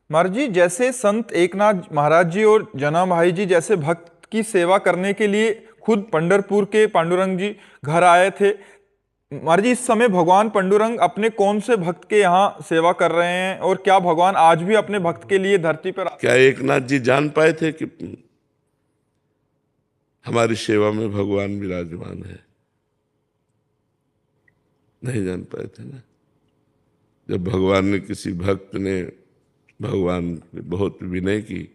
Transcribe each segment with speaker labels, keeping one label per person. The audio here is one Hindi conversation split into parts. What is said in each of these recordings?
Speaker 1: महाराज जी, जैसे संत एकनाथ महाराज जी और जना भाई जी जैसे भक्त की सेवा करने के लिए खुद पंढरपुर के पांडुरंग जी घर आए थे। महाराज जी, इस समय भगवान पांडुरंग अपने कौन से भक्त के यहाँ सेवा कर रहे हैं, और क्या भगवान आज भी अपने भक्त के लिए धरती पर
Speaker 2: क्या एकनाथ जी जान पाए थे कि हमारी सेवा में भगवान विराजमान है? नहीं जान पाए थे ना। जब भगवान ने किसी भक्त ने भगवान ने बहुत विनय की,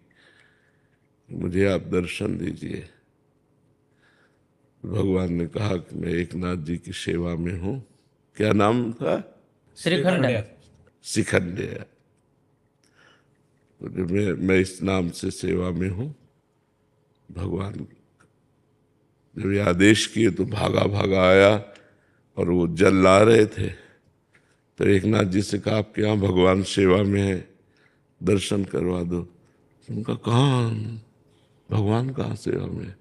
Speaker 2: मुझे आप दर्शन दीजिए, भगवान ने कहा कि मैं एकनाथ जी की सेवा में हूं। क्या नाम था?
Speaker 3: श्रीखंड।
Speaker 2: शिखंडिया। तो मैं इस नाम से सेवा में हूं। भगवान जब ये आदेश किए तो भागा भागा आया, और वो जल ला रहे थे। तो एकनाथ जी से कहा, आपके यहाँ भगवान सेवा में है, दर्शन करवा दो। उनका कहाँ, भगवान कहाँ सेवा में है?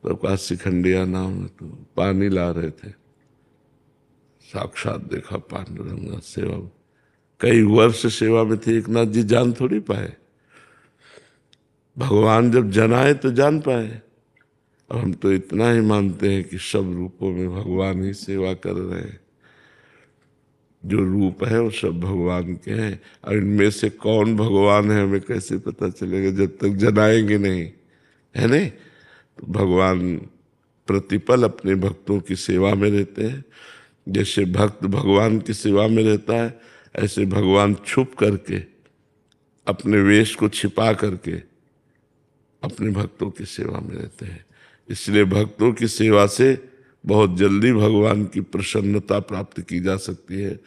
Speaker 2: तो कहा शिखंडिया नाम है। तो पानी ला रहे थे, साक्षात देखा पांडुरंग सेवा में। कई वर्ष सेवा में थे एकनाथ जी, जान थोड़ी पाए। भगवान जब जनाए तो जान पाए। अब हम तो इतना ही मानते हैं कि सब रूपों में भगवान ही सेवा कर रहे हैं। जो रूप है वो सब भगवान के हैं, और इनमें से कौन भगवान है हमें कैसे पता चलेगा जब तक जनाएंगे नहीं, है नहीं? तो भगवान प्रतिपल अपने भक्तों की सेवा में रहते हैं। जैसे भक्त भगवान की सेवा में रहता है, ऐसे भगवान छुप करके अपने वेश को छिपा करके अपने भक्तों की सेवा में रहते हैं। इसलिए भक्तों की सेवा से बहुत जल्दी भगवान की प्रसन्नता प्राप्त की जा सकती है।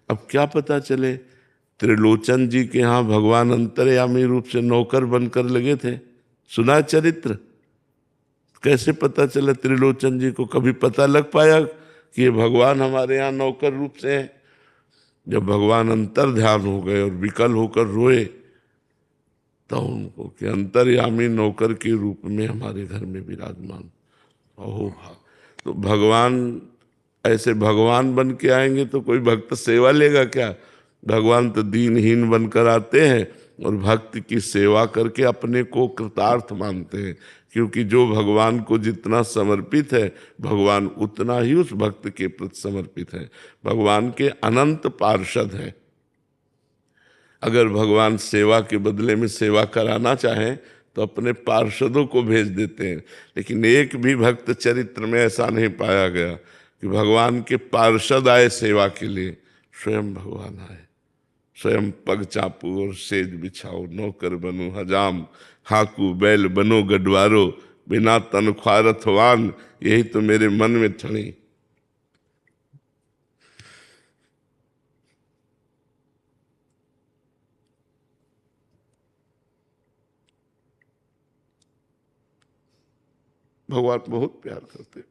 Speaker 2: अब क्या पता चले, त्रिलोचन जी के यहाँ भगवान अंतर्यामी रूप से नौकर बनकर लगे थे, सुना चरित्र? कैसे पता चला त्रिलोचन जी को? कभी पता लग पाया कि ये भगवान हमारे यहाँ नौकर रूप से है? जब भगवान अंतर ध्यान हो गए और विकल होकर रोए, तो उनको कि अंतर्यामी नौकर के रूप में हमारे घर में विराजमान। ओहो भाग, तो भगवान ऐसे भगवान बन के आएंगे तो कोई भक्त सेवा लेगा क्या? भगवान तो दीनहीन बनकर आते हैं और भक्त की सेवा करके अपने को कृतार्थ मानते हैं। क्योंकि जो भगवान को जितना समर्पित है, भगवान उतना ही उस भक्त के प्रति समर्पित है। भगवान के अनंत पार्षद हैं। अगर भगवान सेवा के बदले में सेवा कराना चाहें तो अपने पार्षदों को भेज देते हैं, लेकिन एक भी भक्त चरित्र में ऐसा नहीं पाया गया कि भगवान के पार्षद आए सेवा के लिए। स्वयं भगवान आए, स्वयं पग चापू और सेज बिछाओ, नौकर बनो हजाम, हाकू बैल बनो गडवारो, बिना तन ख्वारथवान, यही तो मेरे मन में ठणी। भगवान बहुत प्यार करते हैं।